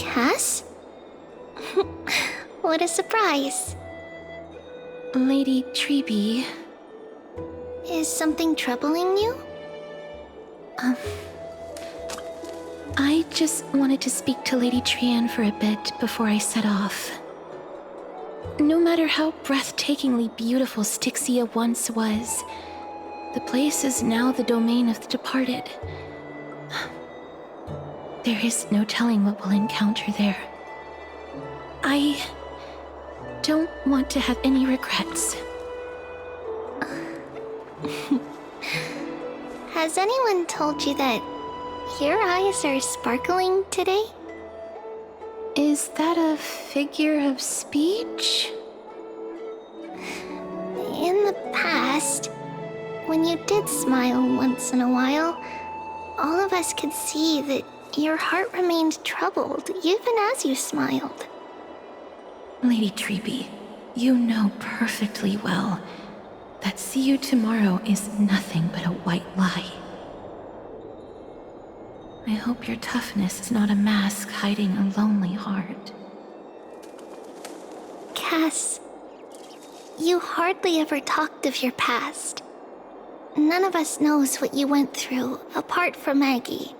Cass? What a surprise. Lady Treeby. Is something troubling you? I just wanted to speak to Lady Trian for a bit before I set off. No matter how breathtakingly beautiful Styxia once was, the place is now the domain of the departed. There is no telling what we'll encounter there. I don't want to have any regrets. Has anyone told you that your eyes are sparkling today? Is that a figure of speech? In the past, when you did smile once in a while, all of us could see that your heart remained troubled even as you smiled. Lady Treeby, you know perfectly well that see you tomorrow is nothing but a white lie. I hope your toughness is not a mask hiding a lonely heart. Cass, you hardly ever talked of your past. None of us knows what you went through, apart from Maggie.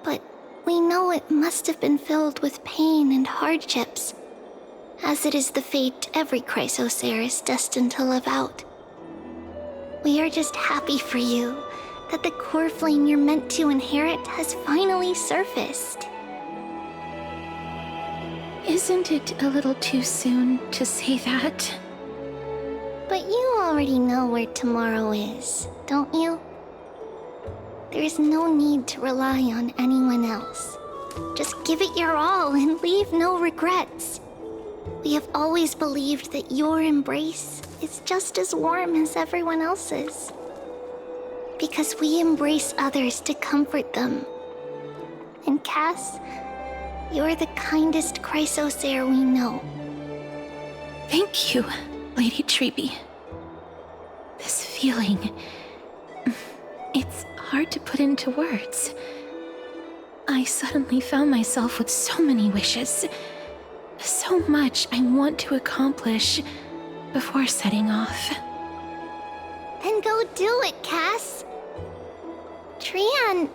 But we know it must have been filled with pain and hardships, as it is the fate every Chrysosaur is destined to live out. We are just happy for you that the core flame you're meant to inherit has finally surfaced. Isn't it a little too soon to say that? But you already know where tomorrow is, don't you? There is no need to rely on anyone else. Just give it your all and leave no regrets. We have always believed that your embrace is just as warm as everyone else's. Because we embrace others to comfort them. And Cass, you're the kindest Chrysosaur we know. Thank you, Lady Treeby. This feeling... it's hard to put into words. I suddenly found myself with so many wishes. So much I want to accomplish before setting off. Then go do it, Cass. Trian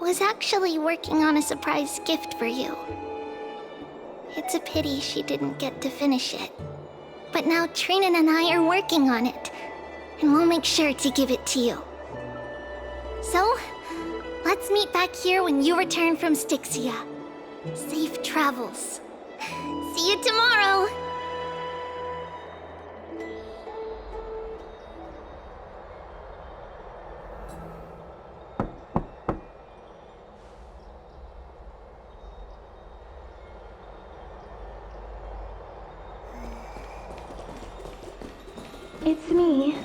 was actually working on a surprise gift for you. It's a pity she didn't get to finish it. But now Trinan and I are working on it, and we'll make sure to give it to you. So, let's meet back here when you return from Styxia. Safe travels. See you tomorrow! It's me.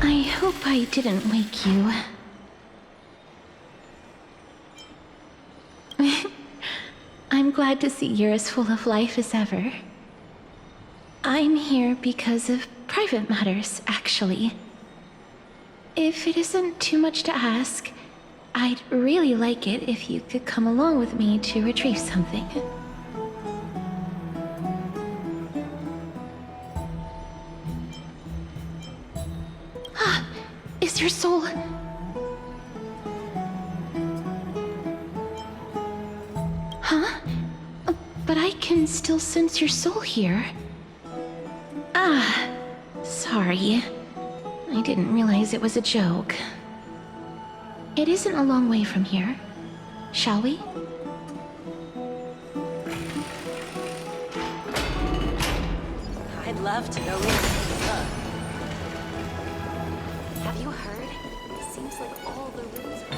I hope I didn't wake you. I'm glad to see you're as full of life as ever. I'm here because of private matters, actually. If it isn't too much to ask, I'd really like it if you could come along with me to retrieve something. Ah, is your soul... Huh? But I can still sense your soul here. Ah, sorry. I didn't realize it was a joke. It isn't a long way from here. Shall we? I'd love to go in. Have you heard? It seems like all the rooms are...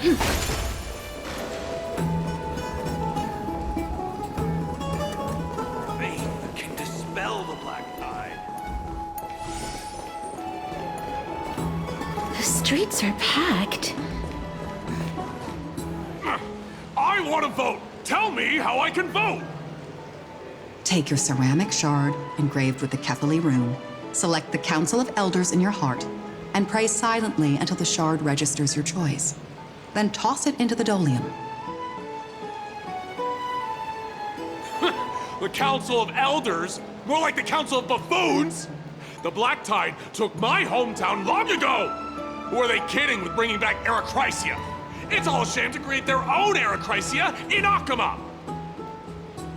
Faith can dispel the black eye. The streets are packed. I want to vote! Tell me how I can vote! Take your ceramic shard engraved with the Kephili rune. Select the Council of Elders in your heart. and pray silently until the shard registers your choice. Then toss it into the Dolium. The Council of Elders? More like the Council of Buffoons? The Black Tide took my hometown long ago! Or are they kidding with bringing back Erechrysia? It's all a sham to create their own Erechrysia in Akama!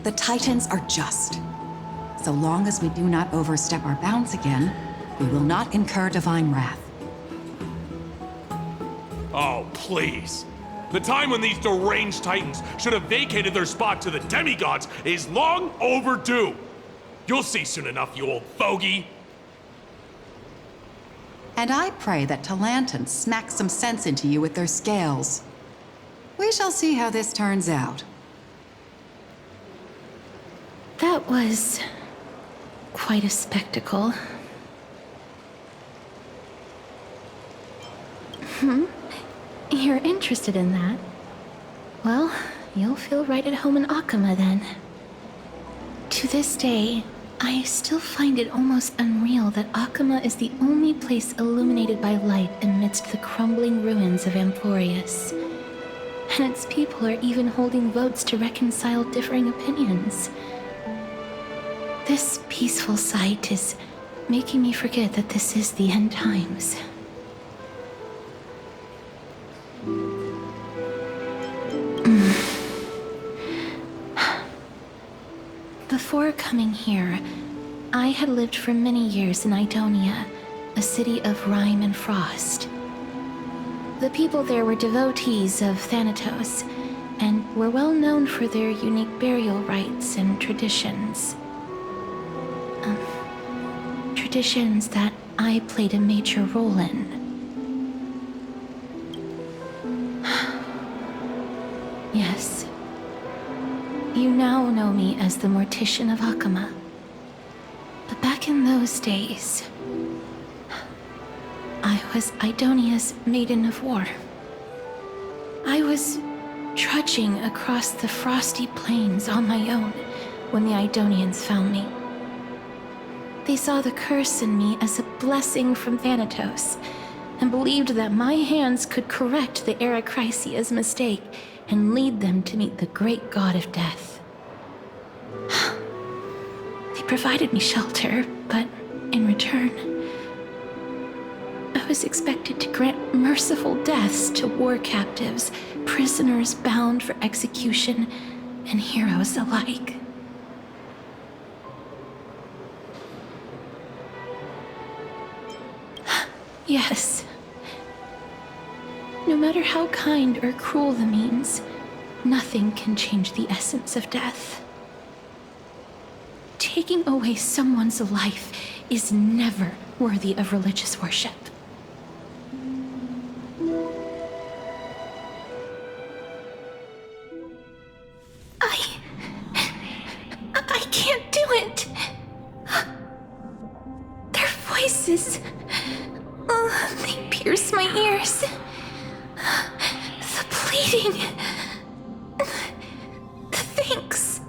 The Titans are just. So long as we do not overstep our bounds again, we will not incur divine wrath. Oh, please. The time when these deranged Titans should have vacated their spot to the demigods is long overdue. You'll see soon enough, you old fogey. And I pray that Talantan smack some sense into you with their scales. We shall see how this turns out. That was quite a spectacle. You're interested in that? Well, you'll feel right at home in Akama then. To this day, I still find it almost unreal that Akama is the only place illuminated by light amidst the crumbling ruins of Emporius. And its people are even holding votes to reconcile differing opinions. This peaceful sight is making me forget that this is the end times. Before coming here, I had lived for many years in Idonia, a city of rime and frost. The people there were devotees of Thanatos, and were well known for their unique burial rites and traditions. Traditions that I played a major role in. Yes. You now know me as the Mortician of Akama. But back in those days, I was Idonia's Maiden of War. I was trudging across the frosty plains on my own when the Idonians found me. They saw the curse in me as a blessing from Thanatos, and believed that my hands could correct the Erechrysia's mistake and lead them to meet the great god of death. They provided me shelter, but in return, I was expected to grant merciful deaths to war captives, prisoners bound for execution, and heroes alike. Yes. No matter how kind or cruel the means, nothing can change the essence of death. Taking away someone's life is never worthy of religious worship. I can't do it. Their voices, they pierce my ears. The pleading, the thanks.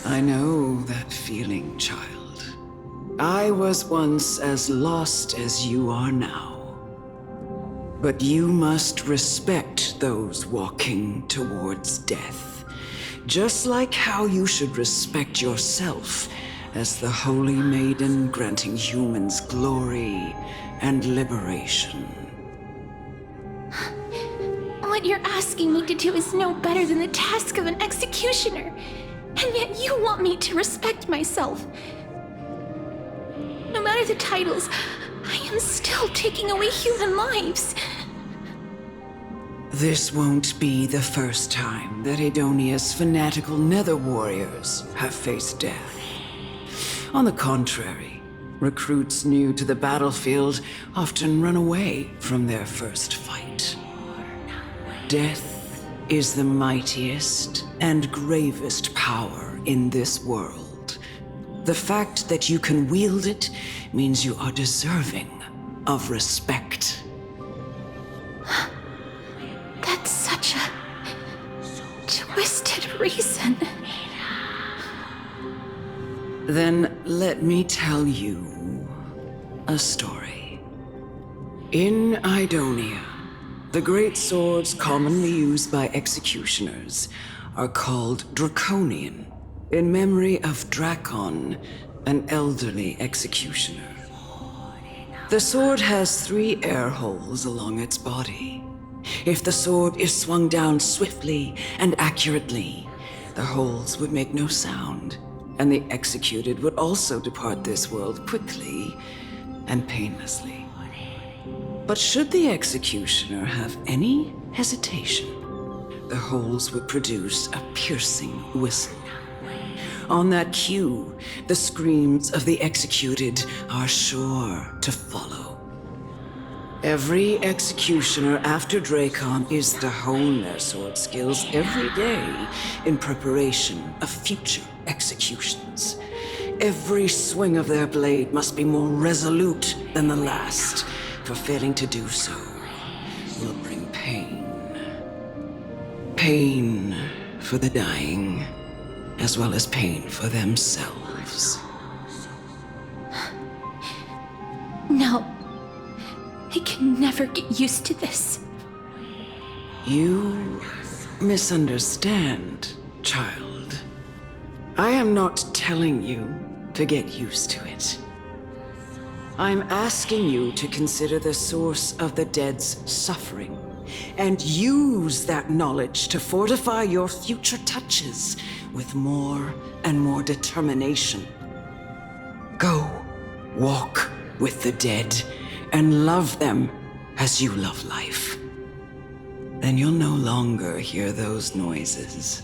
I know that feeling, child. I was once as lost as you are now. But you must respect those walking towards death, just like how you should respect yourself as the Holy Maiden granting humans glory and liberation. What you're asking me to do is no better than the task of an executioner, and yet you want me to respect myself. No matter the titles, I am still taking away human lives. This won't be the first time that Edonia's fanatical nether warriors have faced death. On the contrary, recruits new to the battlefield often run away from their first fight. Death is the mightiest and gravest power in this world. The fact that you can wield it means you are deserving of respect. That's such a twisted reason. Then let me tell you a story. In Idonia, the great swords commonly used by executioners are called Draconian, in memory of Drakon, an elderly executioner. The sword has 3 air holes along its body. If the sword is swung down swiftly and accurately, the holes would make no sound, and the executed would also depart this world quickly and painlessly. But should the executioner have any hesitation, the holes would produce a piercing whistle. On that cue, the screams of the executed are sure to follow. Every executioner after Drakon is to hone their sword skills every day in preparation of future executions. Every swing of their blade must be more resolute than the last, for failing to do so will bring pain. Pain for the dying, as well as pain for themselves. No. I can never get used to this. You misunderstand, child. I am not telling you to get used to it. I'm asking you to consider the source of the dead's suffering and use that knowledge to fortify your future touches with more and more determination. Go, walk with the dead and love them as you love life. Then you'll no longer hear those noises.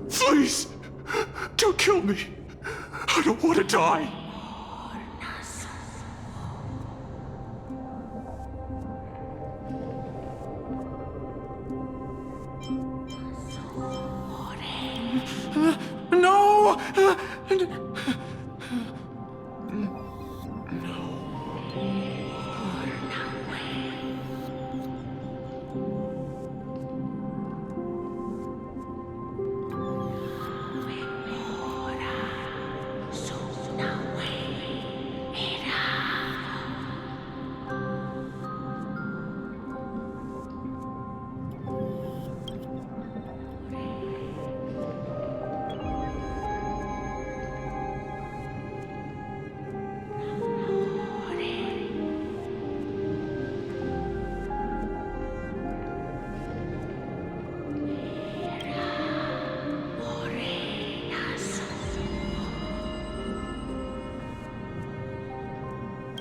Please! Don't kill me! I don't want to die! No!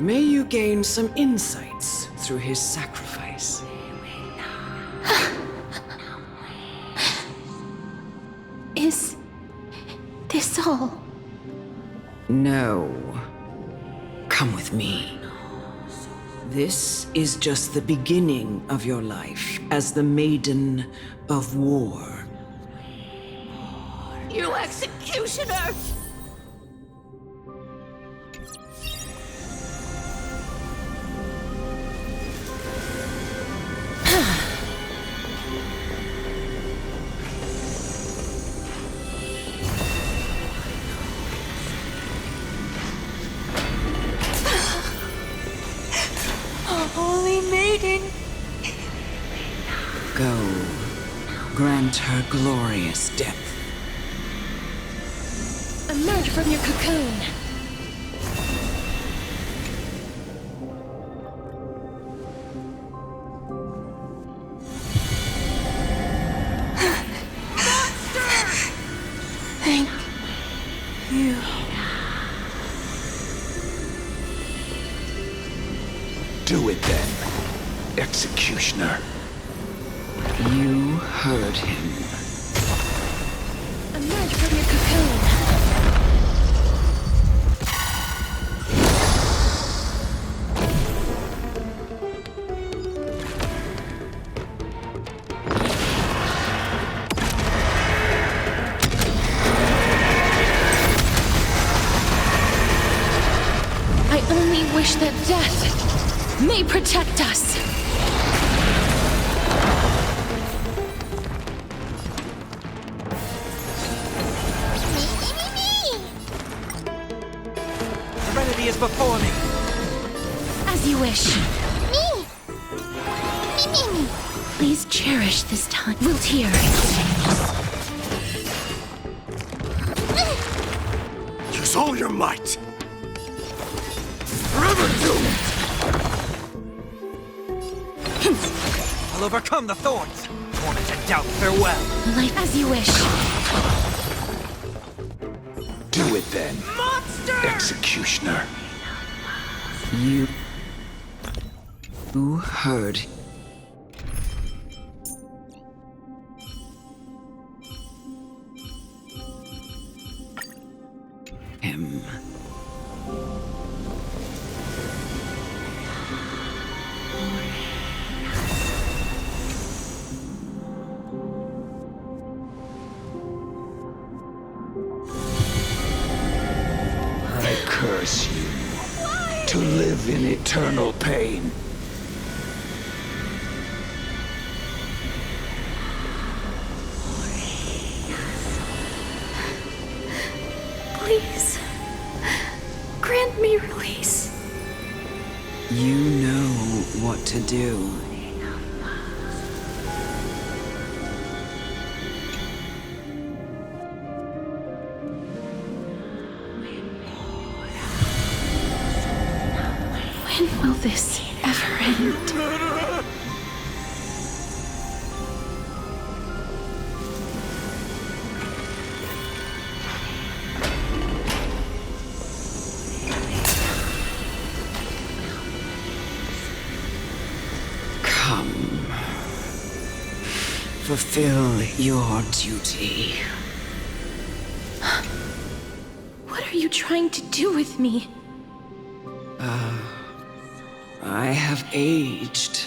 May you gain some insights through his sacrifice. Is this all? No. Come with me. This is just the beginning of your life as the Maiden of War. You executioner! Holy Maiden! Go. Grant her glorious death. Emerge from your cocoon! Thank you. Do it then, executioner. You heard him. Emerge from your cocoon! I only wish that death may protect us. before me. As you wish. Me! Me! Please cherish this time. Wilt hear. Use all your might. Forever doomed. I'll overcome the thorns. Torment and doubt farewell. Life as you wish. Do it then, Monster! Executioner. You heard him. I curse you to live in eternal pain. Please. Grant me release. You know what to do. When will this ever end? Come. Fulfill your duty. What are you trying to do with me? I have aged.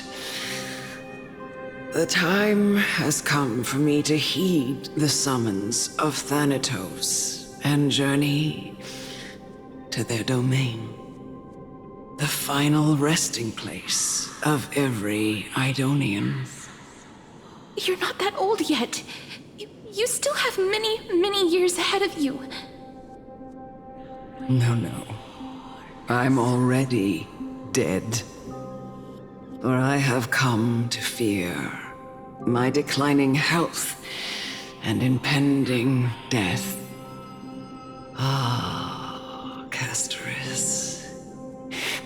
The time has come for me to heed the summons of Thanatos and journey to their domain. The final resting place of every Idonian. You're not that old yet. You still have many, many years ahead of you. No. I'm already dead. For I have come to fear my declining health and impending death. Ah, Castoris.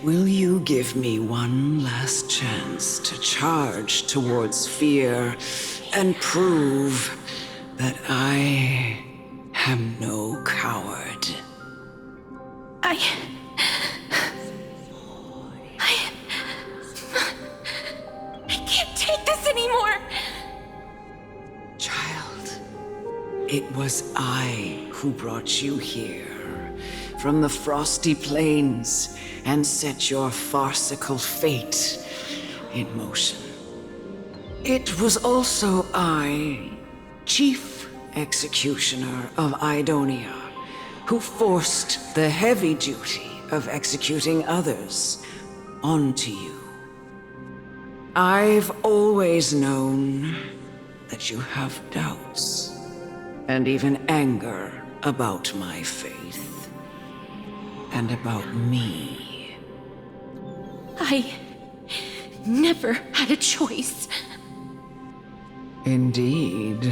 Will you give me one last chance to charge towards fear and prove that I am no coward? I can't take this anymore! Child, it was I who brought you here from the frosty plains and set your farcical fate in motion. It was also I, Chief Executioner of Idonia, who forced the heavy duty of executing others onto you. I've always known that you have doubts and even anger about my faith and about me. I never had a choice. Indeed.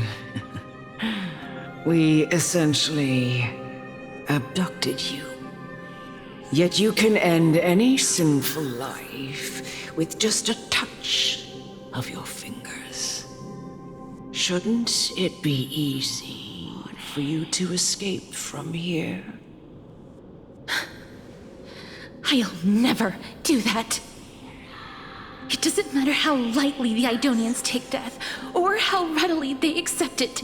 We essentially abducted you. Yet you can end any sinful life with just a touch of your fingers. Shouldn't it be easy for you to escape from here? I'll never do that. It doesn't matter how lightly the Idonians take death, or how readily they accept it.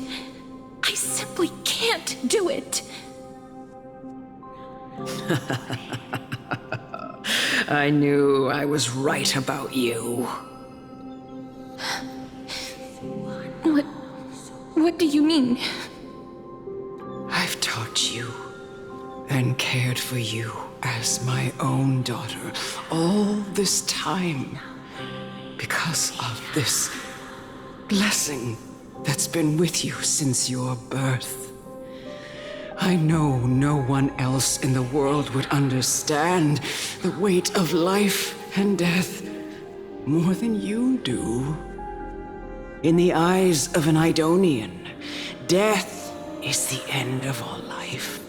I simply can't do it. I knew I was right about you. What do you mean? I've taught you and cared for you as my own daughter all this time because of this blessing that's been with you since your birth. I know no one else in the world would understand the weight of life and death more than you do. In the eyes of an Idonian, death is the end of all life.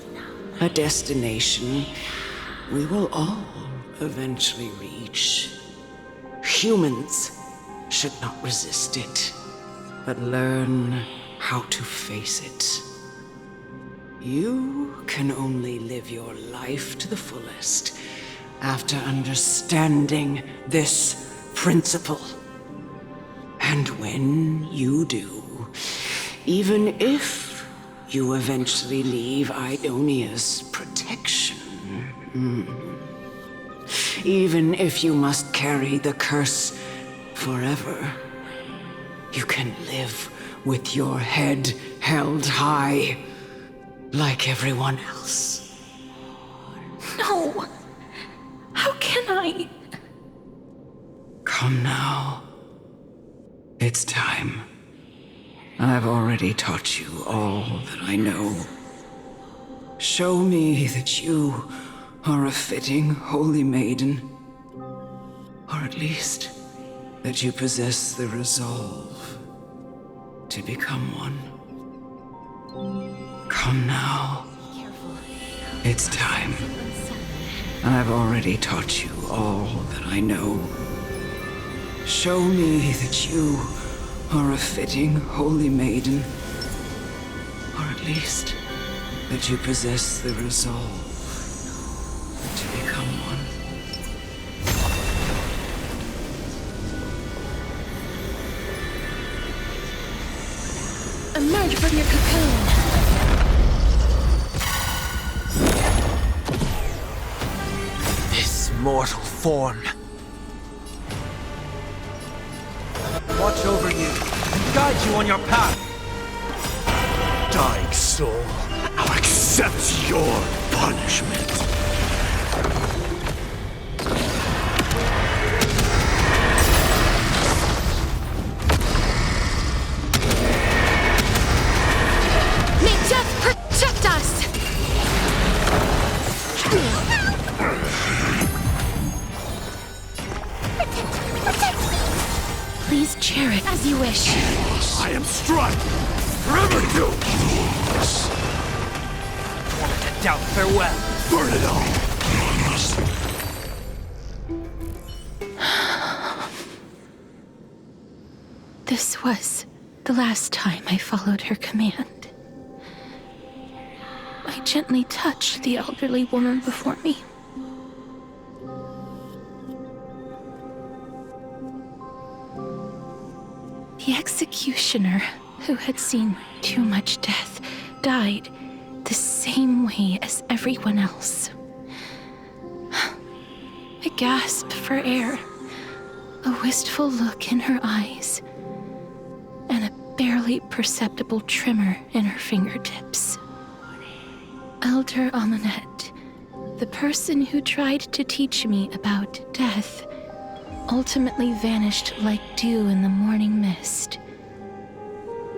A destination we will all eventually reach. Humans should not resist it, but learn how to face it. You can only live your life to the fullest after understanding this principle. And when you do, even if you eventually leave Idonia's protection, even if you must carry the curse forever, you can live with your head held high, like everyone else. No! How can I? Come now. It's time. I've already taught you all that I know. Show me that you are a fitting holy maiden. Or at least, that you possess the resolve to become one. Come now. It's time. I've already taught you all that I know. Show me that you are a fitting holy maiden. Or at least, that you possess the resolve to become one. Emerge from your cocoon! This mortal form. Watch over you and guide you on your path. Dying soul, I'll accept your punishment. May death protect us! Please chair it as you wish. I am struck. Forever do. Tormented doubt, farewell. Burn it all. This was the last time I followed her command. I gently touched the elderly woman before me. The executioner, who had seen too much death, died the same way as everyone else. I gasped for air, a wistful look in her eyes, and a barely perceptible tremor in her fingertips. Elder Amunet, the person who tried to teach me about death, ultimately vanished like dew in the morning mist.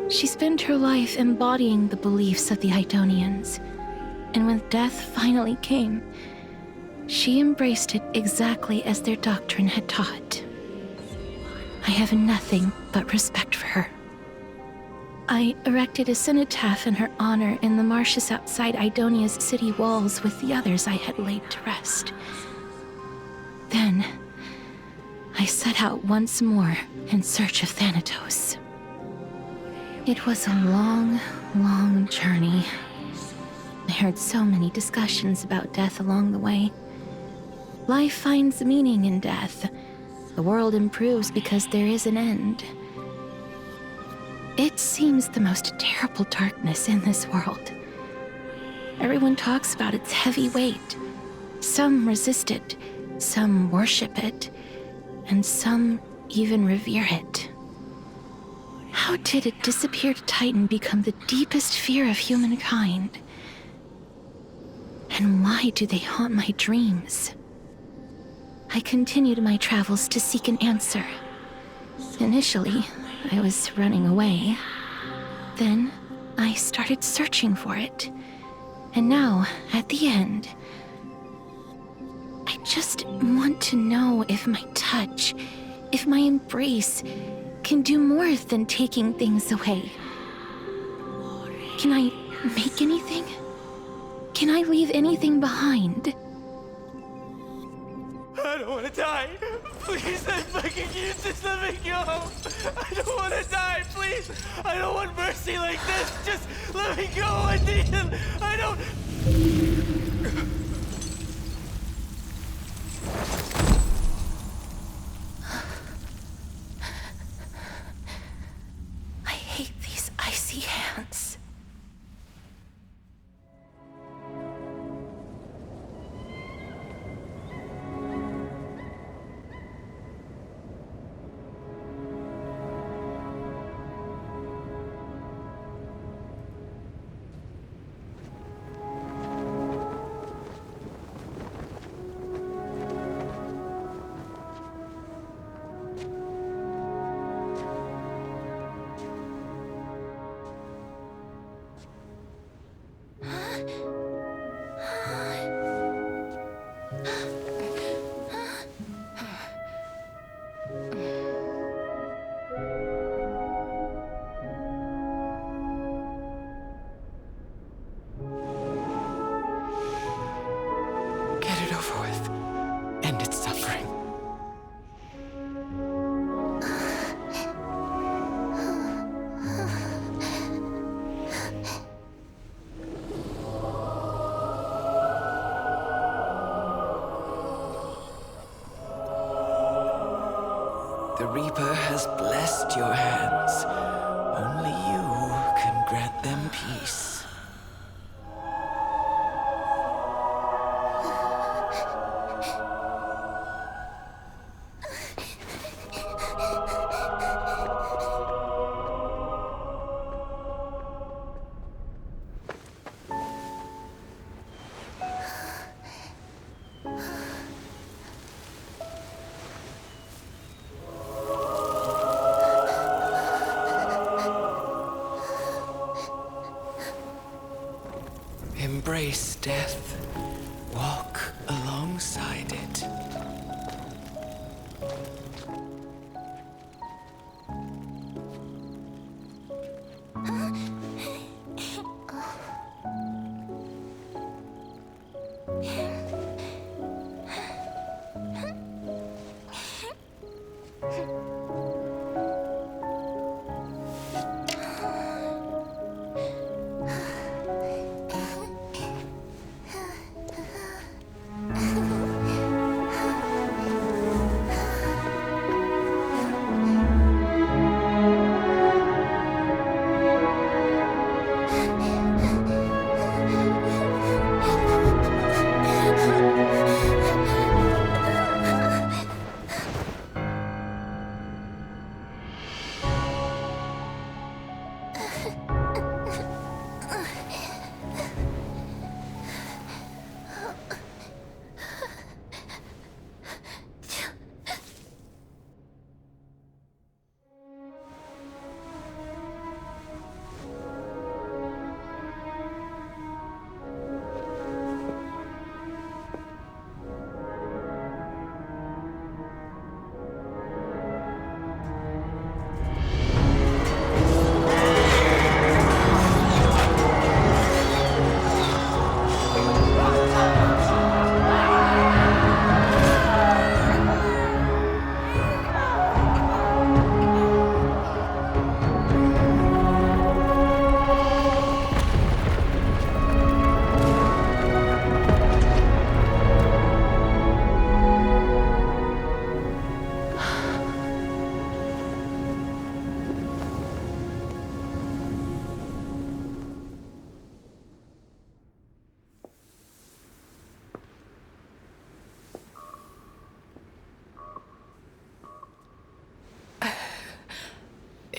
She spent her life embodying the beliefs of the Idonians, and when death finally came, she embraced it exactly as their doctrine had taught. I have nothing but respect for her. I erected a cenotaph in her honor in the marshes outside Idonia's city walls with the others I had laid to rest. Then, I set out once more in search of Thanatos. It was a long, long journey. I heard so many discussions about death along the way. Life finds meaning in death. The world improves because there is an end. It seems the most terrible darkness in this world. Everyone talks about its heavy weight. Some resist it, some worship it, and some even revere it. How did a disappeared titan become the deepest fear of humankind? And why do they haunt my dreams? I continued my travels to seek an answer. Initially, I was running away. Then, I started searching for it. And now, at the end, I just want to know if my touch, if my embrace, can do more than taking things away. Can I make anything? Can I leave anything behind? I don't want to die. Please, I'm begging you, just let me go. I don't want to die, please. I don't want mercy like this. Just let me go. I need it. I don't. I hate these icy hands. Get it over with. End its suffering. The Reaper has blessed your hands. Only you can grant them peace. Embrace death. Walk alongside it.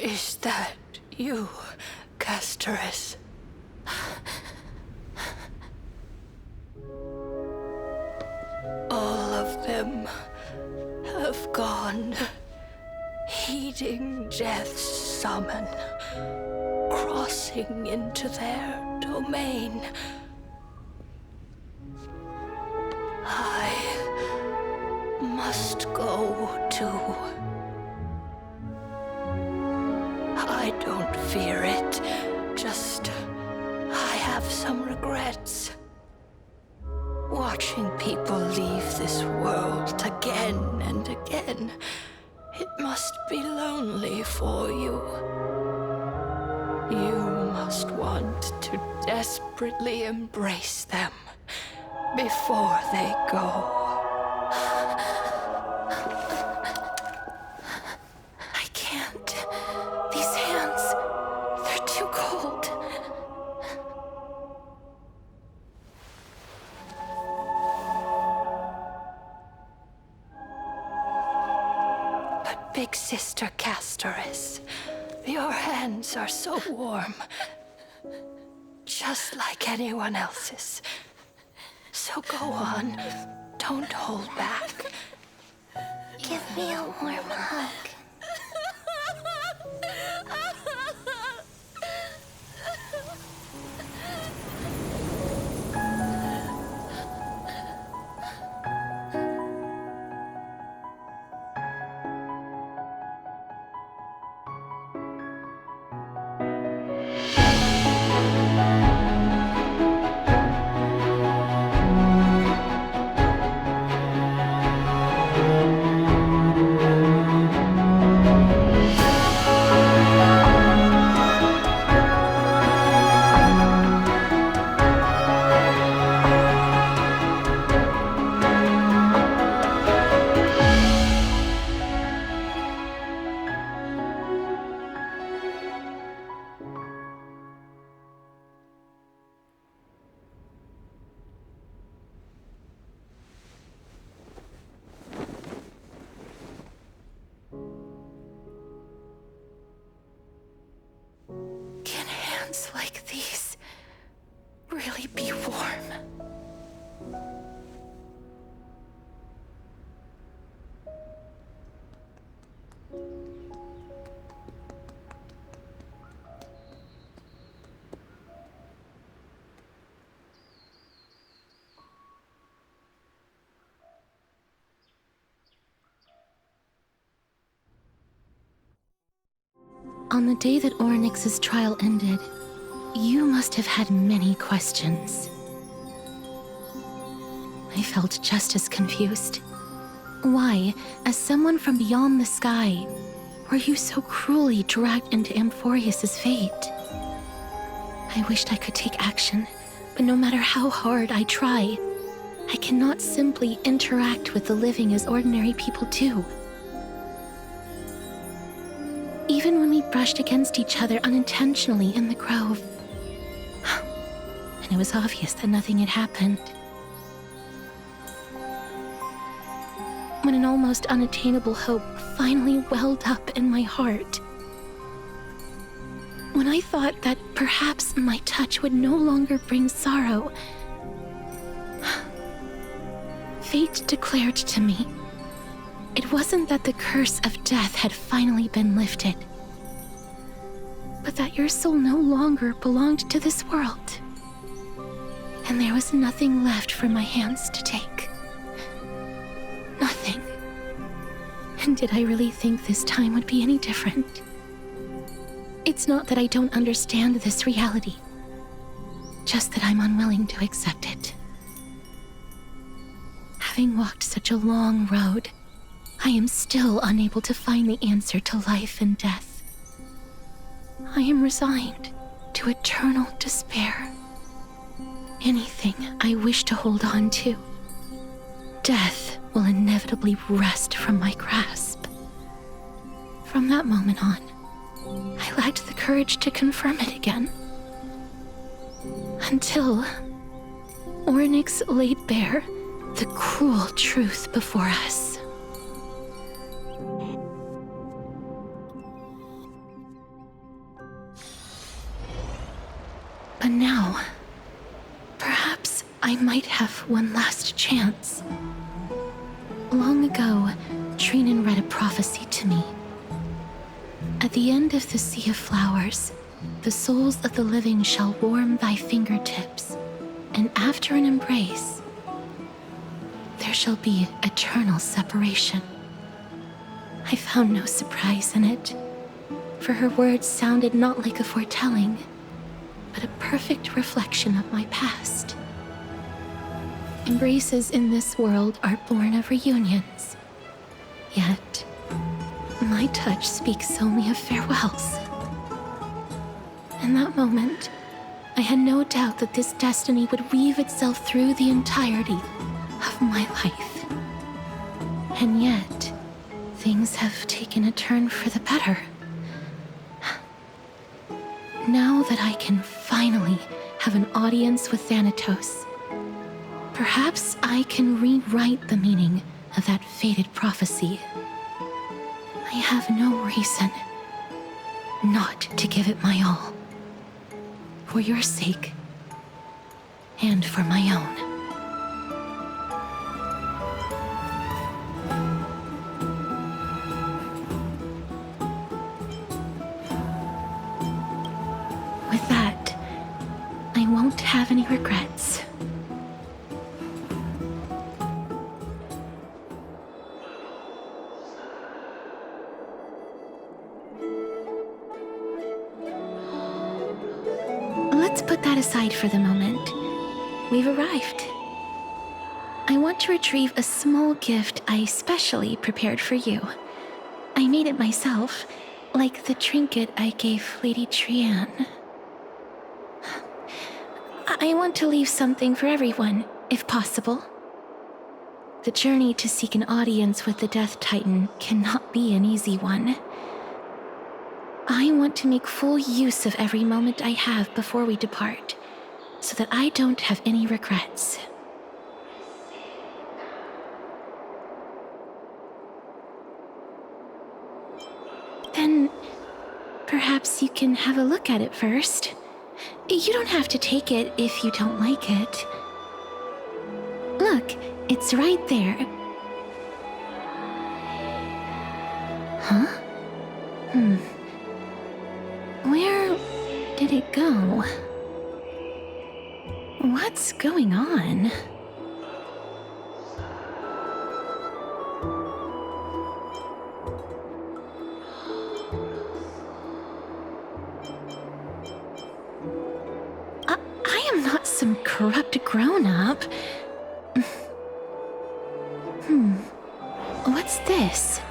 Is that you, Casterus? All of them have gone, heeding death's summon, crossing into their domain, must go too. I don't fear it, just I have some regrets. Watching people leave this world again and again, it must be lonely for you. You must want to desperately embrace them before they go. I can't. These hands, they're too cold. But Big Sister Castoris, your hands are so warm. Just like anyone else's. So go on. Don't hold back. Give me a warm hug. Can hands like these really be warm? On the day that Orynyx's trial ended, you must have had many questions. I felt just as confused. Why, as someone from beyond the sky, were you so cruelly dragged into Amphorius's fate? I wished I could take action, but no matter how hard I try, I cannot simply interact with the living as ordinary people do. Even when we brushed against each other unintentionally in the grove, and it was obvious that nothing had happened. When an almost unattainable hope finally welled up in my heart. When I thought that perhaps my touch would no longer bring sorrow, fate declared to me, it wasn't that the curse of death had finally been lifted, but that your soul no longer belonged to this world. And there was nothing left for my hands to take. Nothing. And did I really think this time would be any different? It's not that I don't understand this reality, just that I'm unwilling to accept it. Having walked such a long road, I am still unable to find the answer to life and death. I am resigned to eternal despair. Anything I wish to hold on to, death will inevitably wrest from my grasp. From that moment on, I lacked the courage to confirm it again. Until Orynyx laid bare the cruel truth before us. But now, perhaps I might have one last chance. Long ago, Trinan read a prophecy to me. At the end of the Sea of Flowers, the souls of the living shall warm thy fingertips, and after an embrace, there shall be eternal separation. I found no surprise in it, for her words sounded not like a foretelling, but a perfect reflection of my past. Embraces in this world are born of reunions, yet my touch speaks only of farewells. In that moment, I had no doubt that this destiny would weave itself through the entirety of my life. And yet, things have taken a turn for the better. Now that I can finally have an audience with Thanatos, perhaps I can rewrite the meaning of that fated prophecy. I have no reason not to give it my all. For your sake, and for my own. With that, I won't have any regrets. Let's put that aside for the moment. We've arrived. I want to retrieve a small gift I specially prepared for you. I made it myself, like the trinket I gave Lady Trianne. I want to leave something for everyone, if possible. The journey to seek an audience with the Death Titan cannot be an easy one. I want to make full use of every moment I have before we depart, so that I don't have any regrets. Then, perhaps you can have a look at it first. You don't have to take it if you don't like it. Look, it's right there. Huh? Where did it go? What's going on? I am not some corrupt grown-up. What's this?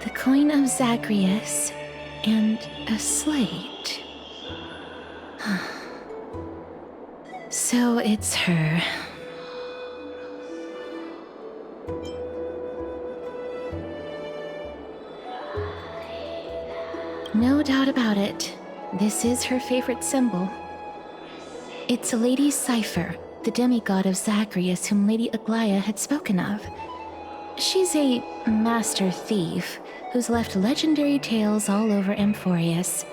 The coin of Zagreus and a slate. So it's her. No doubt about it. This is her favorite symbol. It's Lady Cypher, the demigod of Zagreus whom Lady Aglaia had spoken of. She's a master thief who's left legendary tales all over Amphorius.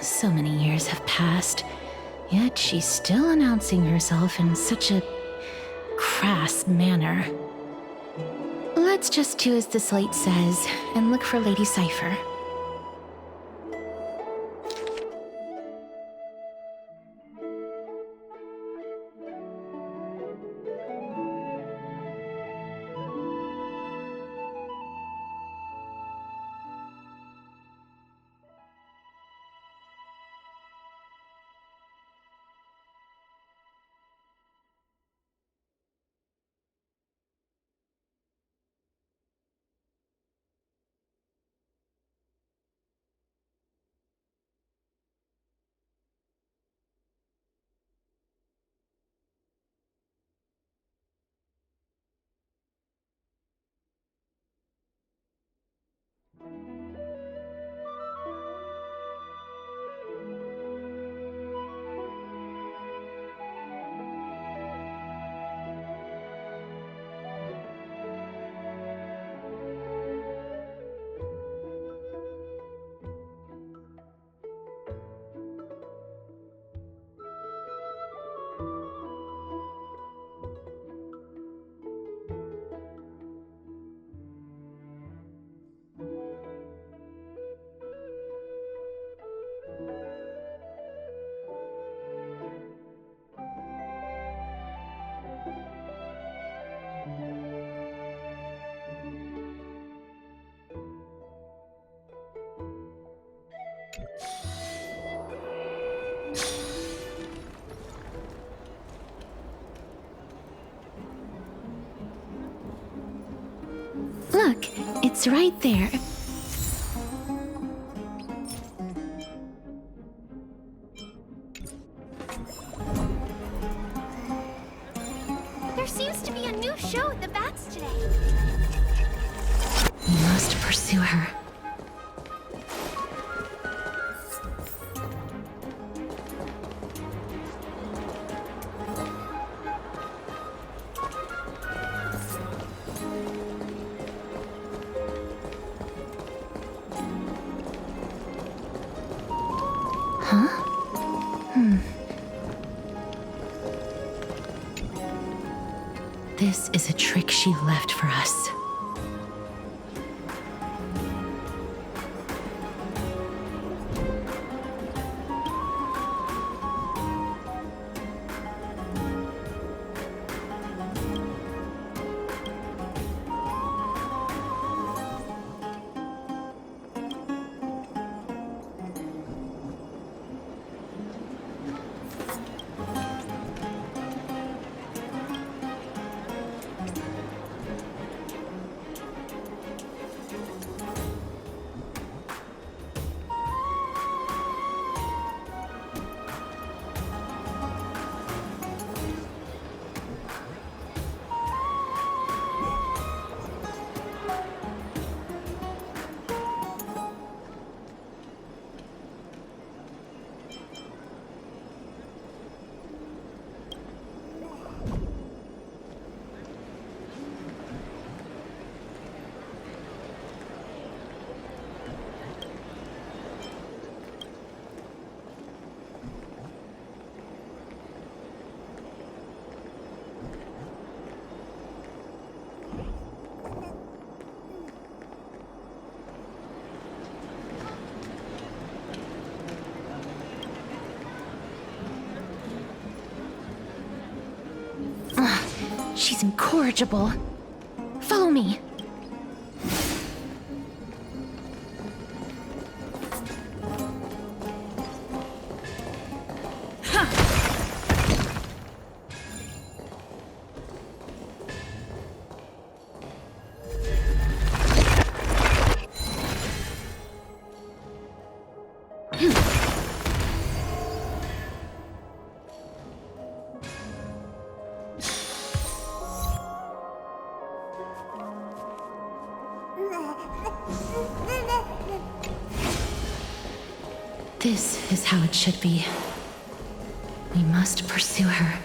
So many years have passed, yet she's still announcing herself in such a crass manner. Let's just do as the slate says and look for Lady Cypher. It's right there. There seems to be a new show at the Bats today. We must pursue her. This is a trick she left for us. She's incorrigible. Follow me. This is how it should be. We must pursue her.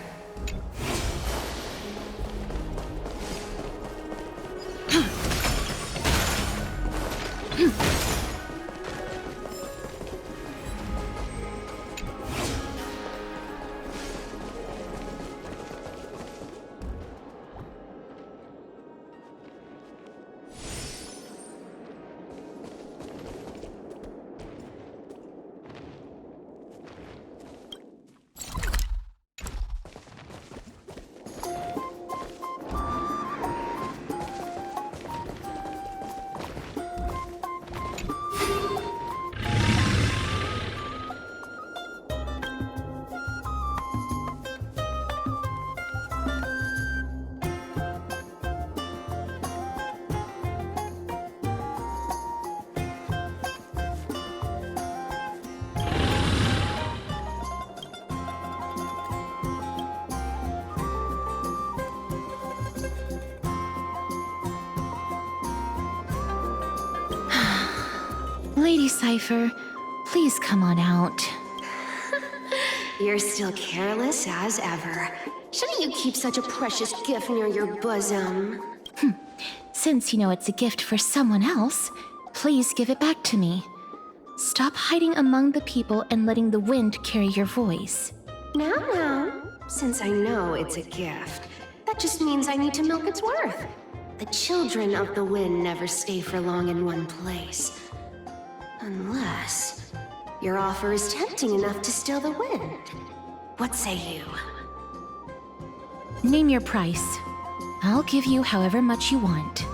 Lady Cypher, please come on out. You're still careless as ever. Shouldn't you keep such a precious gift near your bosom? Since you know it's a gift for someone else, please give it back to me. Stop hiding among the people and letting the wind carry your voice. Now, since I know it's a gift, that just means I need to milk its worth. The children of the wind never stay for long in one place. Unless your offer is tempting enough to steal the wind. What say you? Name your price. I'll give you however much you want.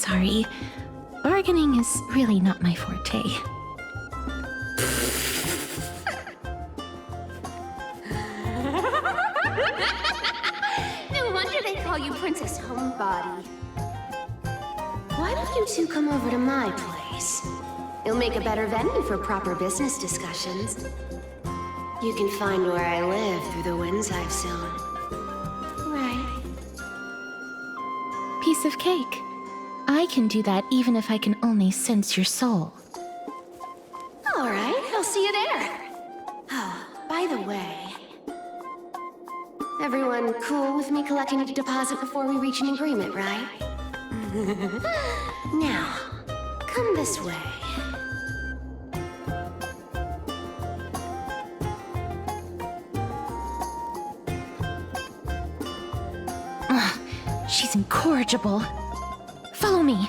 sorry. Bargaining is really not my forte. No wonder they call you Princess Homebody. Why don't you two come over to my place? It'll make a better venue for proper business discussions. You can find where I live through the winds I've sown. Right. Piece of cake. I can do that even if I can only sense your soul. All right, I'll see you there. Oh, by the way, everyone cool with me collecting a deposit before we reach an agreement, right? Now, come this way. She's incorrigible. Follow me.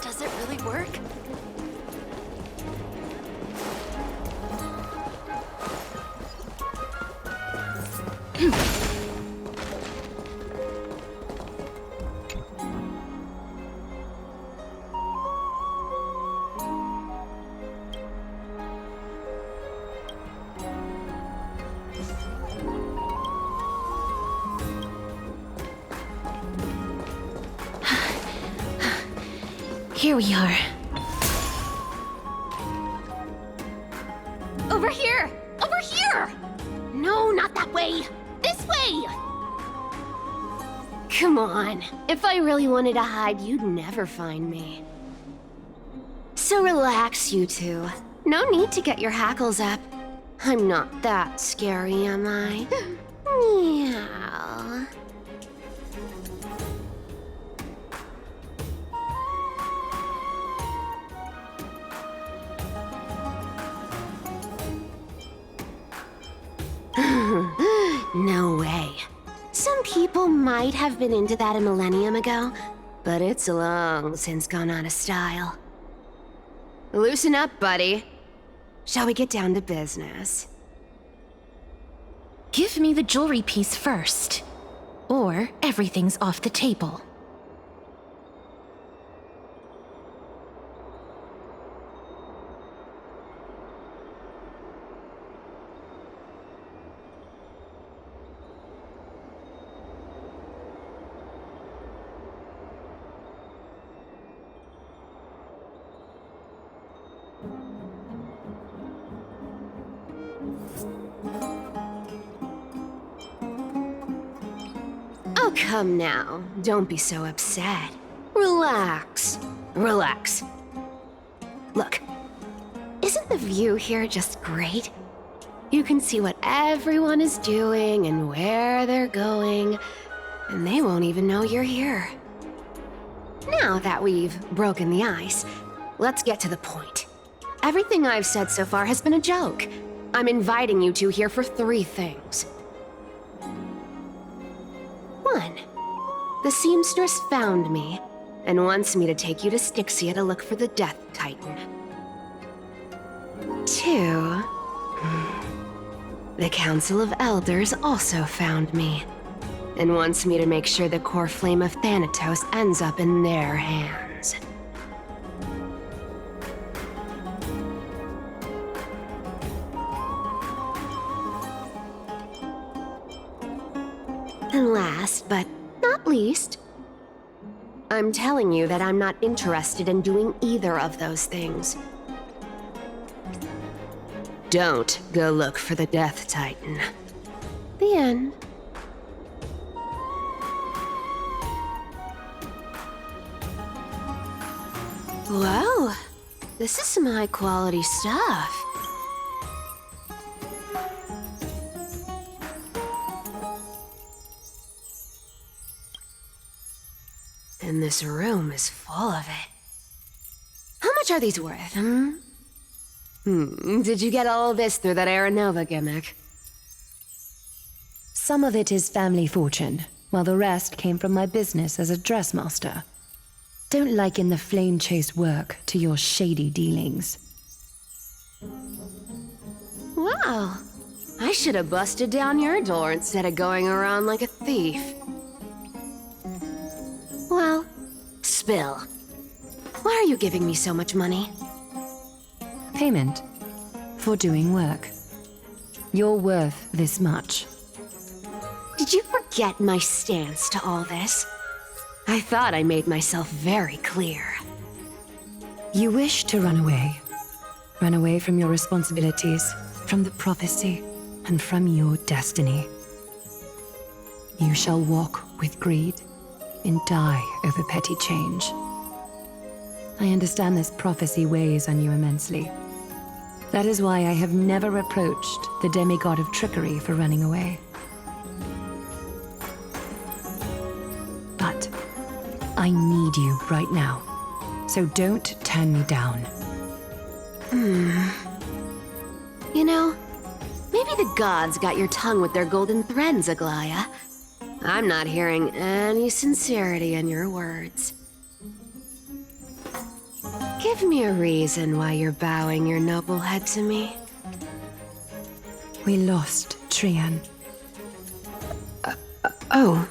Does it really work? Here we are. Over here! Over here! No, not that way! This way! Come on. If I really wanted to hide, you'd never find me. So relax, you two. No need to get your hackles up. I'm not that scary, am I? Meow. No way. Some people might have been into that a millennium ago, but it's long since gone out of style. Loosen up, buddy. Shall we get down to business? Give me the jewelry piece first, or everything's off the table. Oh, come now. Don't be so upset. Relax. Relax. Look, isn't the view here just great? You can see what everyone is doing and where they're going, and they won't even know you're here. Now that we've broken the ice, let's get to the point. Everything I've said so far has been a joke. I'm inviting you two here for 3 things. 1. The seamstress found me and wants me to take you to Styxia to look for the Death Titan. 2. The Council of Elders also found me and wants me to make sure the core flame of Thanatos ends up in their hands. And last but not least, I'm telling you that I'm not interested in doing either of those things. Don't go look for the Death Titan. The end. Well, this is some high-quality stuff. And this room is full of it. How much are these worth, Did you get all this through that Aranova gimmick? Some of it is family fortune, while the rest came from my business as a dressmaster. Don't liken the flame-chased work to your shady dealings. Wow. I should have busted down your door instead of going around like a thief. Well, spill. Why are you giving me so much money? Payment for doing work. You're worth this much. Did you forget my stance to all this? I thought I made myself very clear. You wish to run away. Run away from your responsibilities, from the prophecy, and from your destiny. You shall walk with greed and die over petty change. I understand this prophecy weighs on you immensely. That is why I have never approached the demigod of trickery for running away. But I need you right now, so don't turn me down. You know, maybe the gods got your tongue with their golden threads, Aglaya. I'm not hearing any sincerity in your words. Give me a reason why you're bowing your noble head to me. We lost Trian. Oh.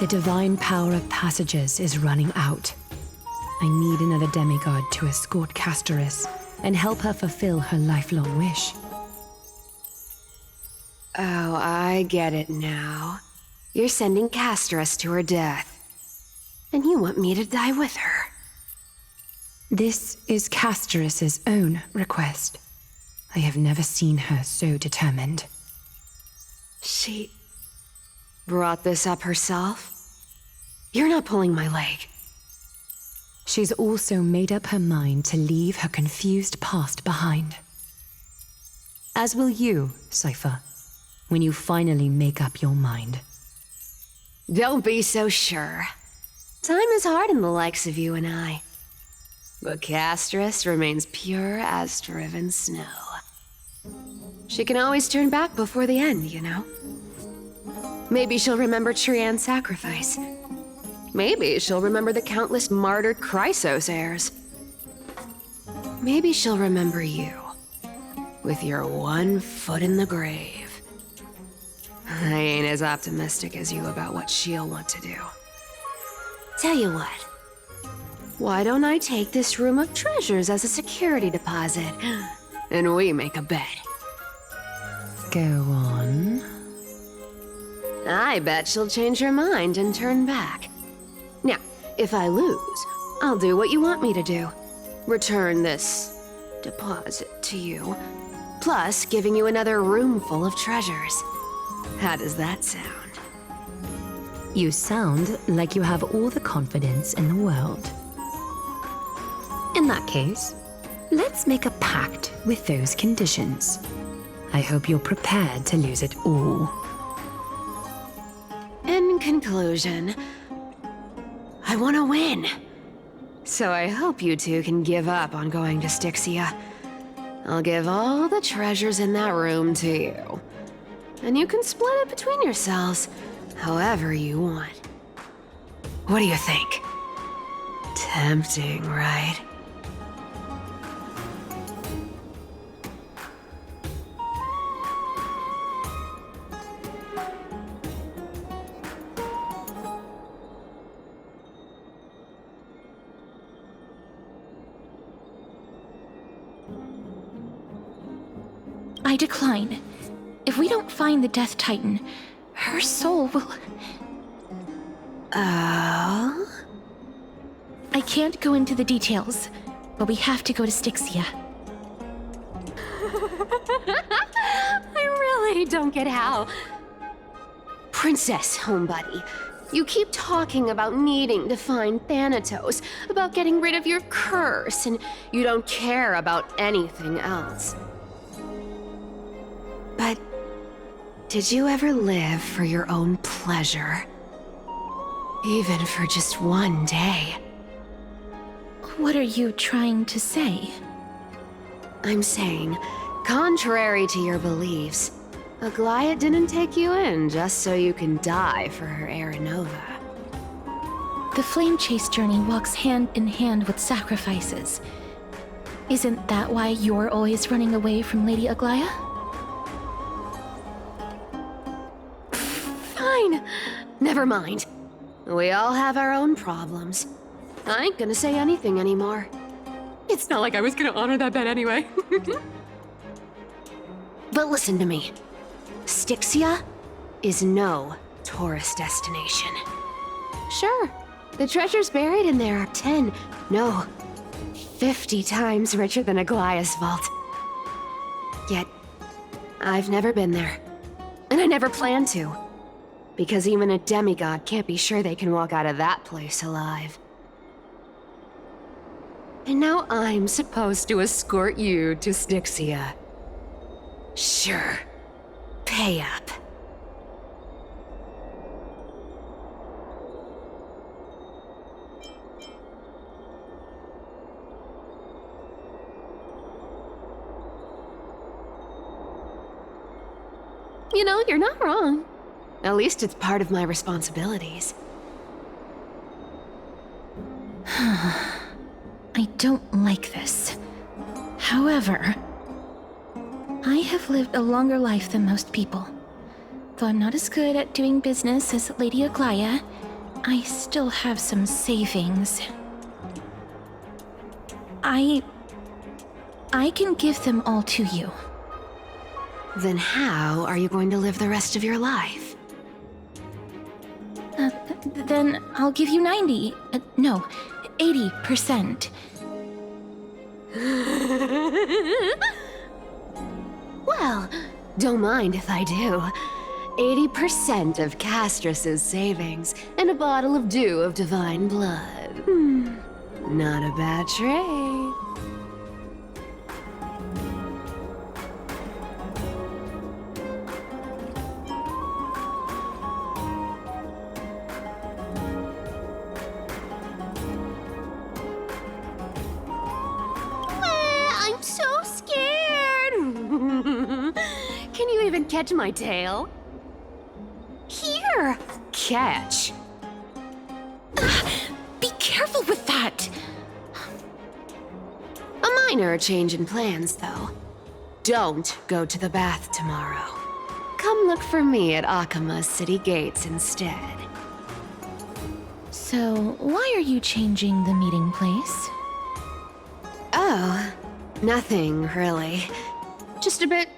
The divine power of passages is running out. I need another demigod to escort Castoris and help her fulfill her lifelong wish. Oh, I get it now. You're sending Castoris to her death. And you want me to die with her. This is Castoris's own request. I have never seen her so determined. She brought this up herself? You're not pulling my leg. She's also made up her mind to leave her confused past behind. As will you, Cypher, when you finally make up your mind. Don't be so sure. Time is hard in the likes of you and I. But Castoris remains pure as driven snow. She can always turn back before the end, you know? Maybe she'll remember Trian's sacrifice. Maybe she'll remember the countless martyred Chrysos heirs. Maybe she'll remember you, with your one foot in the grave. I ain't as optimistic as you about what she'll want to do. Tell you what, why don't I take this room of treasures as a security deposit, and we make a bet? Go on. I bet she'll change her mind and turn back. Now, if I lose, I'll do what you want me to do. Return this deposit to you, plus giving you another room full of treasures. How does that sound? You sound like you have all the confidence in the world. In that case, let's make a pact with those conditions. I hope you're prepared to lose it all. In conclusion, I want to win. So I hope you two can give up on going to Styxia. I'll give all the treasures in that room to you. And you can split it between yourselves, however you want. What do you think? Tempting, right? I decline. If we don't find the Death Titan, her soul will... Oh? I can't go into the details, but we have to go to Styxia. I really don't get how. Princess, homebuddy, you keep talking about needing to find Thanatos, about getting rid of your curse, and you don't care about anything else. But did you ever live for your own pleasure? Even for just one day? What are you trying to say? I'm saying, contrary to your beliefs, Aglaia didn't take you in just so you can die for her Aranova. The flame chase journey walks hand in hand with sacrifices. Isn't that why you're always running away from Lady Aglaia? Fine. Never mind. We all have our own problems. I ain't gonna say anything anymore. It's not like I was gonna honor that bet anyway. But listen to me. Styxia is no tourist destination. Sure, the treasures buried in there are 10, no, 50 times richer than Aglaia's vault. Yet, I've never been there. And I never plan to. Because even a demigod can't be sure they can walk out of that place alive. And now I'm supposed to escort you to Styxia. Sure. Pay up. You know, you're not wrong. At least it's part of my responsibilities. I don't like this. However, I have lived a longer life than most people. Though I'm not as good at doing business as Lady Aglaia, I still have some savings. I can give them all to you. Then how are you going to live the rest of your life? Then I'll give you 90. No, 80%. Well, don't mind if I do. 80% of Castrus's savings and a bottle of dew of divine blood. Not a bad trade. I'm so scared. Can you even catch my tail? Here! Catch. Be careful with that! A minor change in plans, though. Don't go to the bath tomorrow. Come look for me at Akima's city gates instead. So, why are you changing the meeting place? Oh, nothing really. Just a bit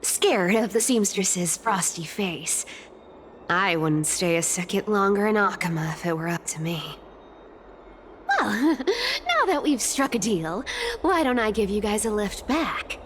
scared of the seamstress's frosty face. I wouldn't stay a second longer in Akima if it were up to me. Well, now that we've struck a deal, why don't I give you guys a lift back?